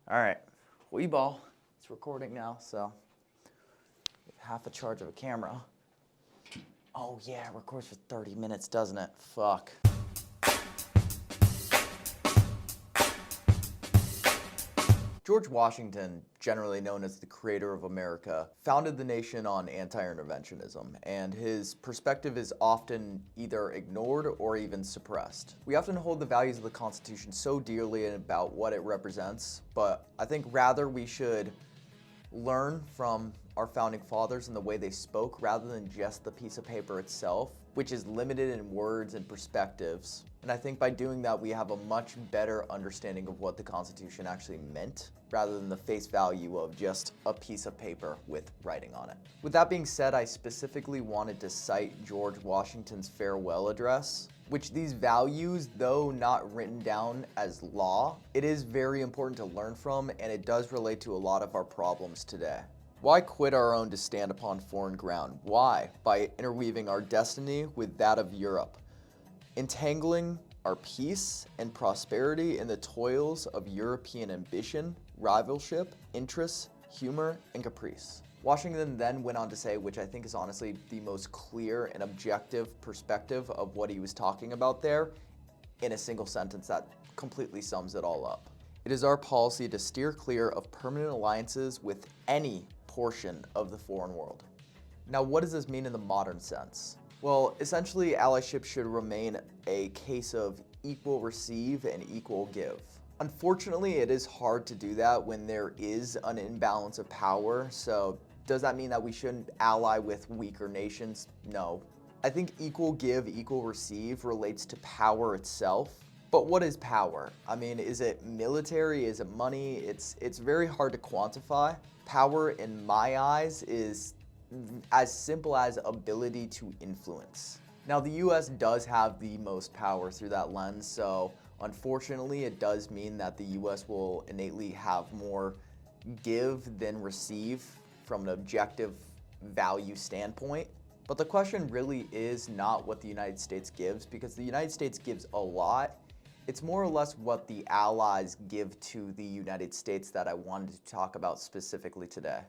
All right, Weeball, it's recording now, so half a charge of a camera. Oh yeah, it records for 30 minutes, doesn't it? Fuck. George Washington, generally known as the creator of America, founded the nation on anti-interventionism, and his perspective is often either ignored or even suppressed. We often hold the values of the Constitution so dearly about what it represents, but I think rather we should learn from our founding fathers and the way they spoke rather than just the piece of paper itself, which is limited in words and perspectives. And I think by doing that, we have a much better understanding of what the Constitution actually meant, rather than the face value of just a piece of paper with writing on it. With that being said, I specifically wanted to cite George Washington's farewell address, which these values, though not written down as law, it is very important to learn from, and it does relate to a lot of our problems today. Why quit our own to stand upon foreign ground? Why? By interweaving our destiny with that of Europe, entangling our peace and prosperity in the toils of European ambition, rivalship, interest, humor, and caprice. Washington then went on to say, which I think is honestly the most clear and objective perspective of what he was talking about there, in a single sentence that completely sums it all up. It is our policy to steer clear of permanent alliances with any portion of the foreign world. Now, what does this mean in the modern sense? Well, essentially, allyship should remain a case of equal receive and equal give. Unfortunately, it is hard to do that when there is an imbalance of power, so does that mean that we shouldn't ally with weaker nations? No. I think equal give, equal receive relates to power itself. But what is power? I mean, is it military? Is it money? It's very hard to quantify. Power, in my eyes, is as simple as ability to influence. Now, the US does have the most power through that lens, so unfortunately, it does mean that the US will innately have more give than receive from an objective value standpoint. But the question really is not what the United States gives, because the United States gives a lot. It's more or less what the Allies give to the United States that I wanted to talk about specifically today.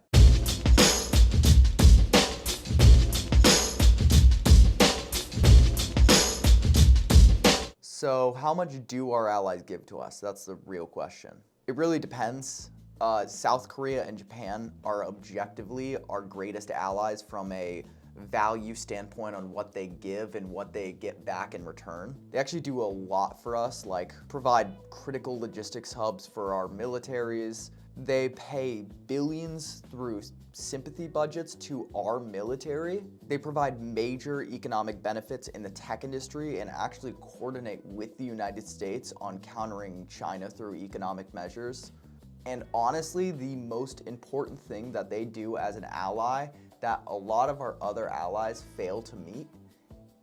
So how much do our allies give to us? That's the real question. It really depends. South Korea and Japan are objectively our greatest allies from a value standpoint on what they give and what they get back in return. They actually do a lot for us, like provide critical logistics hubs for our militaries. They pay billions through sympathy budgets to our military. They provide major economic benefits in the tech industry and actually coordinate with the United States on countering China through economic measures. And honestly, the most important thing that they do as an ally that a lot of our other allies fail to meet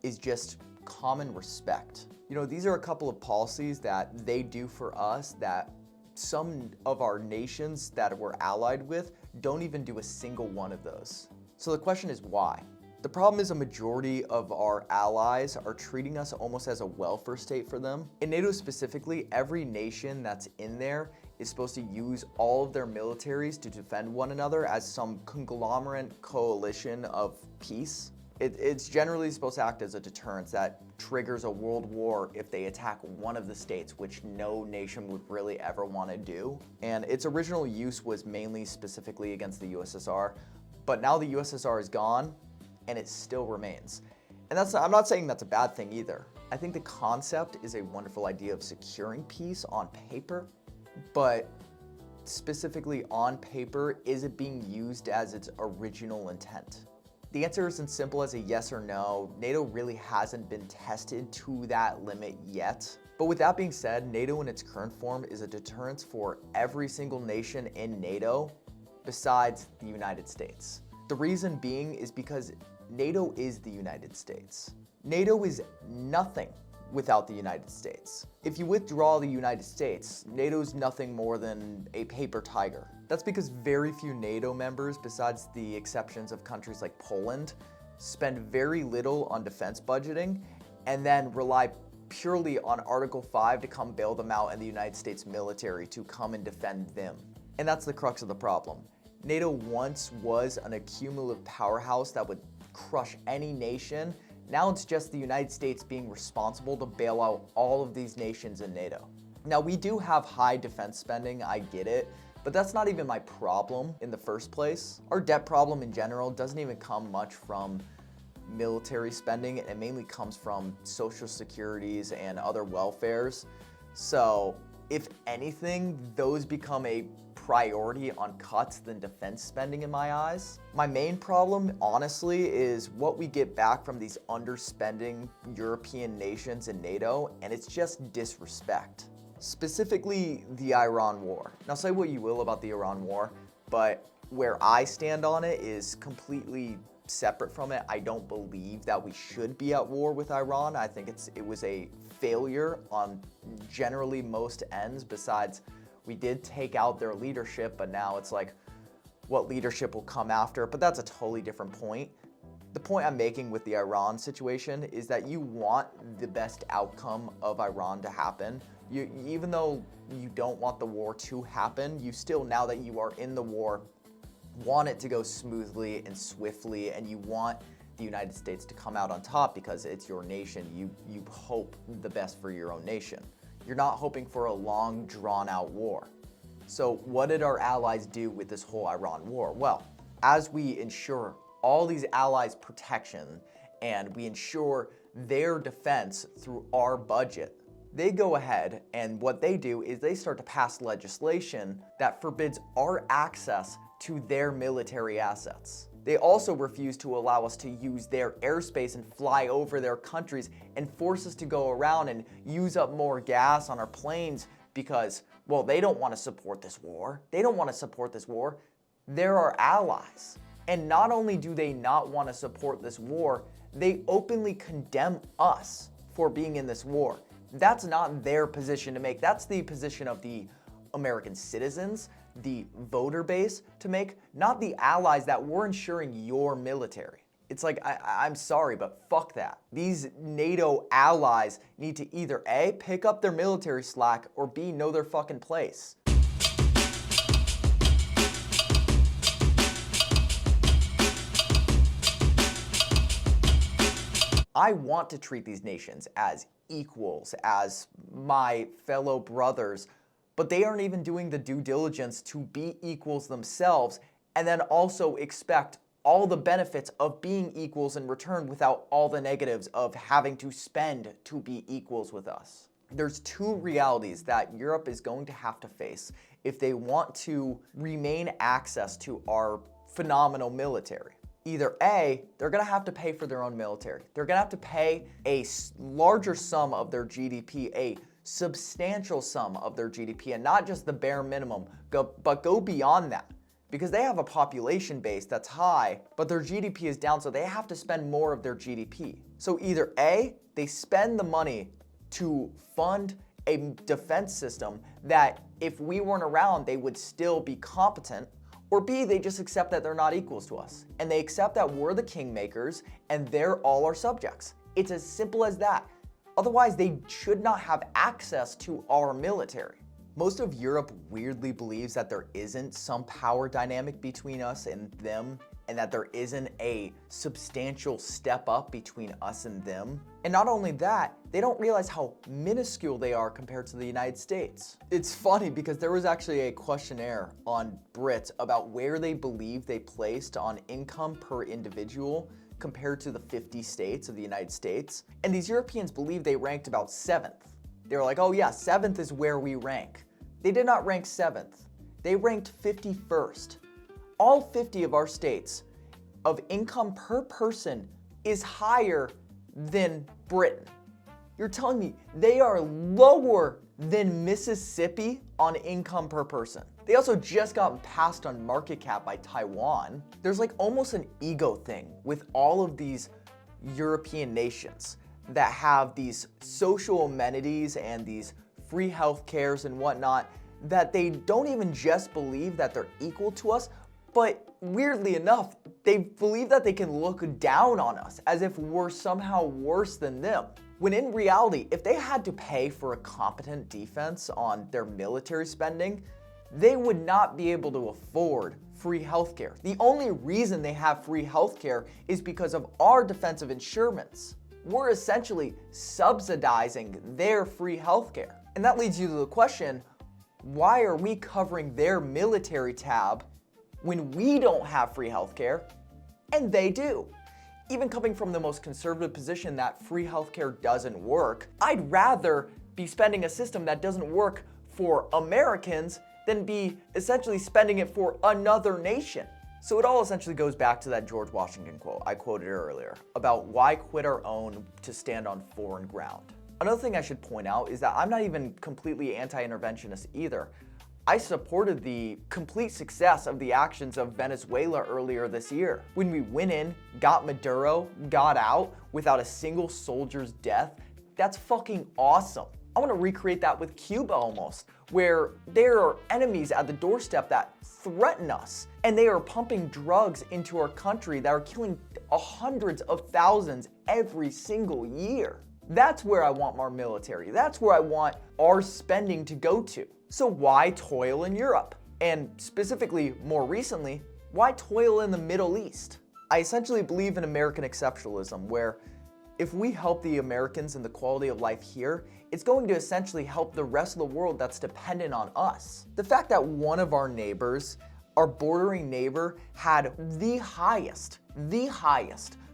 is just common respect. You know, these are a couple of policies that they do for us that some of our nations that we're allied with don't even do a single one of those. So the question is why? The problem is a majority of our allies are treating us almost as a welfare state for them. In NATO specifically, every nation that's in there is supposed to use all of their militaries to defend one another as some conglomerate coalition of peace. It's generally supposed to act as a deterrence that triggers a world war if they attack one of the states, which no nation would really ever want to do. And its original use was mainly specifically against the USSR, but now the USSR is gone and it still remains. And I'm not saying that's a bad thing either. I think the concept is a wonderful idea of securing peace on paper, but specifically on paper, is it being used as its original intent? The answer isn't simple as a yes or no. NATO really hasn't been tested to that limit yet. But with that being said, NATO in its current form is a deterrence for every single nation in NATO besides the United States. The reason being is because NATO is the United States. NATO is nothing without the United States. If you withdraw the United States, NATO's nothing more than a paper tiger. That's because very few NATO members, besides the exceptions of countries like Poland, spend very little on defense budgeting and then rely purely on Article 5 to come bail them out and the United States military to come and defend them. And that's the crux of the problem. NATO once was an accumulative powerhouse that would crush any nation. Now it's just the United States being responsible to bail out all of these nations in NATO. Now, we do have high defense spending, I get it, but that's not even my problem in the first place. Our debt problem in general doesn't even come much from military spending. It mainly comes from social securities and other welfares. So if anything, those become a priority on cuts than defense spending in my eyes. My main problem, honestly, is what we get back from these underspending European nations in NATO, and it's just disrespect. Specifically, the Iran war. Now, say what you will about the Iran war, but where I stand on it is completely separate from it. I don't believe that we should be at war with Iran. I think it was a failure on generally most ends. Besides, we did take out their leadership, but now it's like, what leadership will come after? But that's a totally different point. The point I'm making with the Iran situation is that you want the best outcome of Iran to happen. Even though you don't want the war to happen, you still, now that you are in the war, want it to go smoothly and swiftly, and you want the United States to come out on top because it's your nation. You hope the best for your own nation. You're not hoping for a long, drawn-out war. So what did our allies do with this whole Iran war? Well, as we ensure all these allies' protection and we ensure their defense through our budget, they go ahead and what they do is they start to pass legislation that forbids our access to their military assets. They also refuse to allow us to use their airspace and fly over their countries and force us to go around and use up more gas on our planes because, well, they don't want to support this war. They don't want to support this war. They're our allies. And not only do they not want to support this war, they openly condemn us for being in this war. That's not their position to make. That's the position of the American citizens, the voter base to make, not the allies that we're ensuring your military. It's like, I'm sorry, but fuck that. These NATO allies need to either A, pick up their military slack, or B, know their fucking place. I want to treat these nations as equals, as my fellow brothers, but they aren't even doing the due diligence to be equals themselves and then also expect all the benefits of being equals in return without all the negatives of having to spend to be equals with us. There's two realities that Europe is going to have to face if they want to remain access to our phenomenal military. Either A, they're gonna have to pay for their own military. They're gonna have to pay a larger sum of their GDP, a substantial sum of their GDP, and not just the bare minimum, but go beyond that. Because they have a population base that's high, but their GDP is down, so they have to spend more of their GDP. So either A, they spend the money to fund a defense system that if we weren't around, they would still be competent, or B, they just accept that they're not equals to us. And they accept that we're the kingmakers and they're all our subjects. It's as simple as that. Otherwise, they should not have access to our military. Most of Europe weirdly believes that there isn't some power dynamic between us and them, and that there isn't a substantial step up between us and them. And not only that, they don't realize how minuscule they are compared to the United States. It's funny because there was actually a questionnaire on Brits about where they believe they placed on income per individual compared to the 50 states of the United States. And these Europeans believe they ranked about 7th. They were like, oh yeah, 7th is where we rank. They did not rank 7th. They ranked 51st. All 50 of our states of income per person is higher than Britain. You're telling me they are lower than Mississippi on income per person. They also just got passed on market cap by Taiwan. There's like almost an ego thing with all of these European nations that have these social amenities and these free health cares and whatnot, that they don't even just believe that they're equal to us, but weirdly enough, they believe that they can look down on us as if we're somehow worse than them. When in reality, if they had to pay for a competent defense on their military spending, they would not be able to afford free healthcare. The only reason they have free healthcare is because of our defensive insurance. We're essentially subsidizing their free healthcare. And that leads you to the question, why are we covering their military tab when we don't have free healthcare and they do? Even coming from the most conservative position that free healthcare doesn't work, I'd rather be spending a system that doesn't work for Americans than be essentially spending it for another nation. So it all essentially goes back to that George Washington quote I quoted earlier about why quit our own to stand on foreign ground. Another thing I should point out is that I'm not even completely anti-interventionist either. I supported the complete success of the actions of Venezuela earlier this year. When we went in, got Maduro, got out without a single soldier's death, that's fucking awesome. I want to recreate that with Cuba almost, where there are enemies at the doorstep that threaten us, and they are pumping drugs into our country that are killing hundreds of thousands every single year. That's where I want our military. That's where I want our spending to go to. So why toil in Europe? And specifically, more recently, why toil in the Middle East? I essentially believe in American exceptionalism, where if we help the Americans in the quality of life here, it's going to essentially help the rest of the world that's dependent on us. The fact that one of our neighbors, our bordering neighbor, had the highest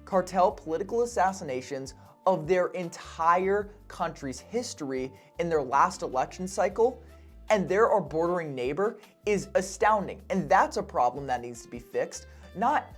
cartel political assassinations of their entire country's history in their last election cycle, and they're our bordering neighbor, is astounding. And that's a problem that needs to be fixed, not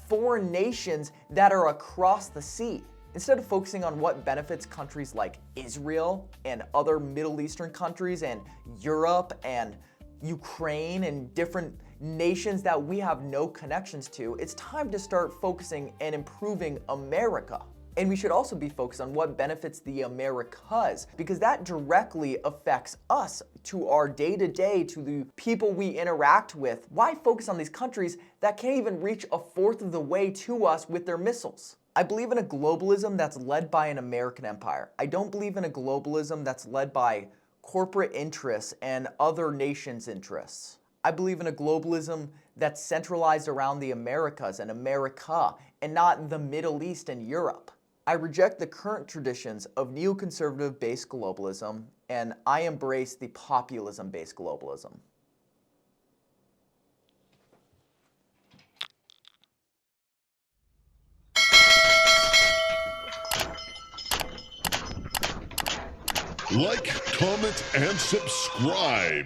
foreign nations that are across the sea. Instead of focusing on what benefits countries like Israel and other Middle Eastern countries and Europe and Ukraine and different nations that we have no connections to, it's time to start focusing and improving America. And we should also be focused on what benefits the Americas, because that directly affects us, to our day-to-day, to the people we interact with. Why focus on these countries that can't even reach a fourth of the way to us with their missiles? I believe in a globalism that's led by an American empire. I don't believe in a globalism that's led by corporate interests and other nations' interests. I believe in a globalism that's centralized around the Americas and America, and not the Middle East and Europe. I reject the current traditions of neoconservative-based globalism, and I embrace the populism-based globalism. Like, comment, and subscribe.